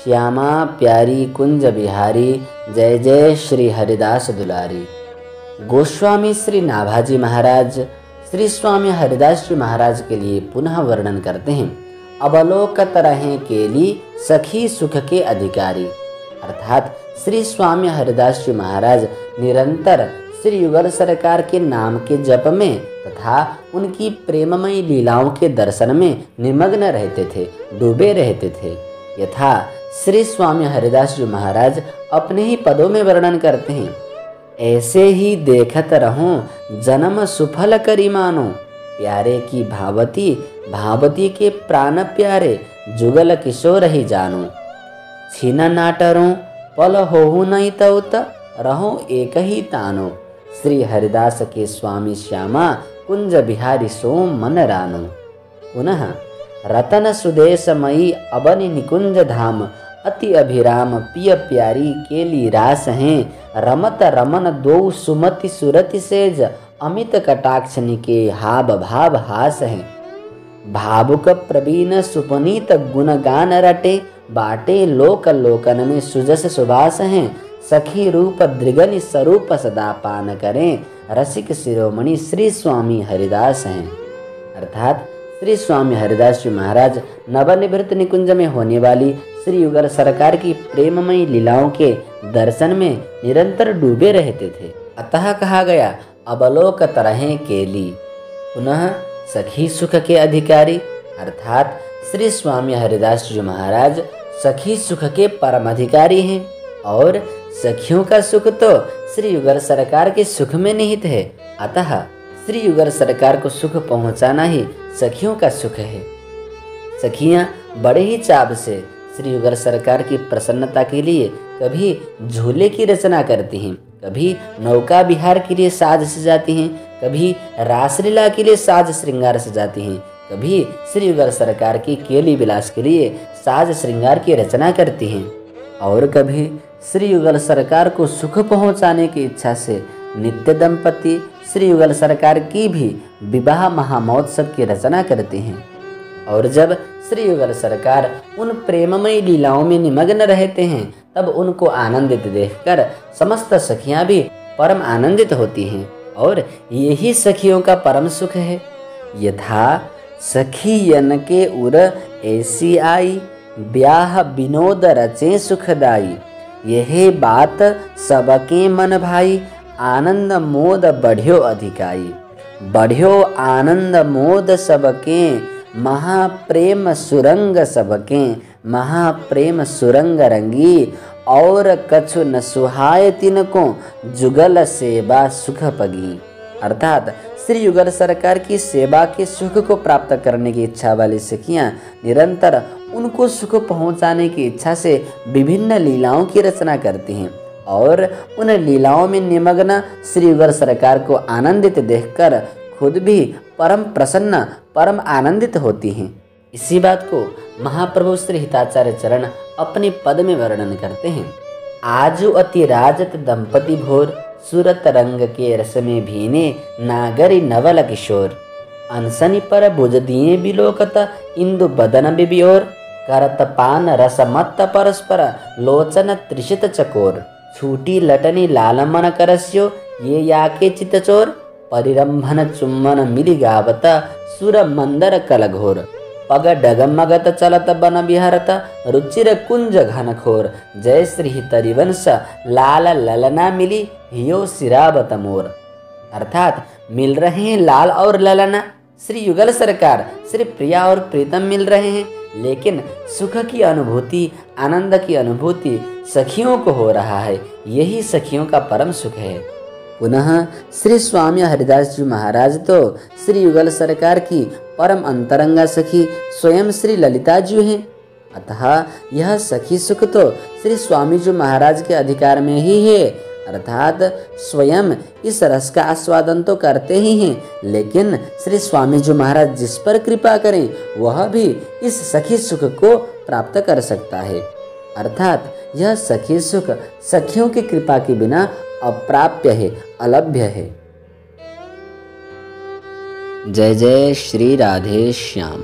श्यामा प्यारी कुंज बिहारी, जय जय श्री हरिदास दुलारी। गोस्वामी श्री नाभाजी महाराज श्री स्वामी हरिदास जी महाराज के लिए पुनः वर्णन करते हैं। अवलोकत रहें केली सखी सुख के अधिकारी, अर्थात श्री स्वामी हरिदास जी महाराज निरंतर श्री युगल सरकार के नाम के जप में तथा उनकी प्रेममयी लीलाओं के दर्शन में निमग्न रहते थे, डूबे रहते थे। यथा श्री स्वामी हरिदास जी महाराज अपने ही पदों में वर्णन करते हैं। ऐसे ही देखत रहूं जन्म सुफल करी मानो, प्यारे की भावती भावती के प्राण प्यारे, जुगल किशोर ही जानो। छीन नाटरों पल होहु नहीं तौत, रहो एक ही तानो। श्री हरिदास के स्वामी श्यामा कुंज बिहारी सो मन रानो। पुनः रतन सुदेशमयी अबनि निकुंज धाम, अति अभिराम पिय प्यारी केली रास हैं। रमत रमन दो सुमति सुरति सेज, अमित कटाक्ष निके हाब भाव हास हैं। भावुक प्रवीण सुपनीत गुण गान रटे, बाटे लोक लोकन में सुजस सुभास हैं। सखी रूप दृगनि स्वरूप सदा पान करें, रसिक शिरोमणि श्री स्वामी हरिदास हैं। अर्थात श्री स्वामी हरिदास जी महाराज नवनिवृत्त निकुंज में होने वाली श्री युगल सरकार की प्रेममयी लीलाओं के दर्शन में निरंतर डूबे रहते थे। अतः कहा गया अवलोकत रहें केली। पुनः सखी सुख के अधिकारी, अर्थात श्री स्वामी हरिदास जी महाराज सखी सुख के परम अधिकारी हैं और सखियों का सुख तो श्री युगल सरकार के सुख में निहित है। अतः श्री युगल सरकार को सुख पहुंचाना ही सखियों का सुख है। सखियां बड़े ही चाव से श्री युगल सरकार की प्रसन्नता के लिए कभी झूले की रचना करती हैं, कभी नौका विहार के लिए साज सजाती हैं, कभी रासलीला के लिए साज श्रृंगार सजाती हैं, कभी श्री युगल सरकार की केली विलास के लिए साज श्रृंगार की रचना करती हैं, और कभी श्री युगल सरकार को सुख पहुंचाने की इच्छा से नित्य दंपति श्री युगल सरकार की भी विवाह महामहोत्सव की रचना करते हैं। और जब श्री युगल सरकार उन प्रेममयी लीलाओं में निमग्न रहते हैं, तब उनको आनंदित देखकर समस्त सखियां भी परम आनंदित होती हैं, और यही सखियों का परम सुख है। यथा सखियन के उर ऐसी आई, ब्याह विनोद रचे सुखदाई। यही बात सबके मन भाई, आनंद मोद बढ़ियो अधिकाई। बढ़ियो आनंद मोद सबके, महाप्रेम सुरंग सबके। महाप्रेम सुरंग रंगी, और कछु न सुहाय तिनको, जुगल सेवा सुख पगी। अर्थात श्री युगल सरकार की सेवा के सुख को प्राप्त करने की इच्छा वाली सखियां निरंतर उनको सुख पहुंचाने की इच्छा से विभिन्न लीलाओं की रचना करती हैं, और उन लीलाओं में निमग्न श्री युगल सरकार को आनंदित देखकर खुद भी परम प्रसन्न परम आनंदित होती हैं। इसी बात को महाप्रभु श्री हिताचार्य चरण अपने पद में वर्णन करते हैं। आजु अति राजत दंपति भोर, सूरत रंग के रस में भीने, नागरी नवल किशोर। अनसनी पर भुज दिए बिलोकत, इंदु बदन बिबियोर। करत पान रस मत्त परस्पर, लोचन त्रिषित चकोर। छूटी लटनी लाल मन करस्यो, ये याके चित चोर। परिरंभन चुम्बन मिली गावत, सुर मंदर कलघोर। पग डगमगत चलत बन विहरत, रुचिर कुंज घनखोर। जय श्री तरिवंश लाल ललना मिली, हियो सिरावत मोर। अर्थात मिल रहे हैं लाल और ललना, श्री युगल सरकार श्री प्रिया और प्रीतम मिल रहे हैं, लेकिन सुख की अनुभूति आनंद की अनुभूति सखियों को हो रहा है। यही सखियों का परम सुख है। पुनः श्री स्वामी हरिदास जी महाराज तो श्री युगल सरकार की परम अंतरंगा सखी स्वयं श्री ललिता जी हैं। अतः यह सखी सुख तो श्री स्वामी जी महाराज के अधिकार में ही है, अर्थात स्वयं इस रस का आस्वादन तो करते ही हैं, लेकिन श्री स्वामी जी महाराज जिस पर कृपा करें वह भी इस सखी सुख को प्राप्त कर सकता है। अर्थात यह सखी सुख सखियों की कृपा के बिना अप्राप्य है, अलभ्य है। जय जय श्री राधे श्याम।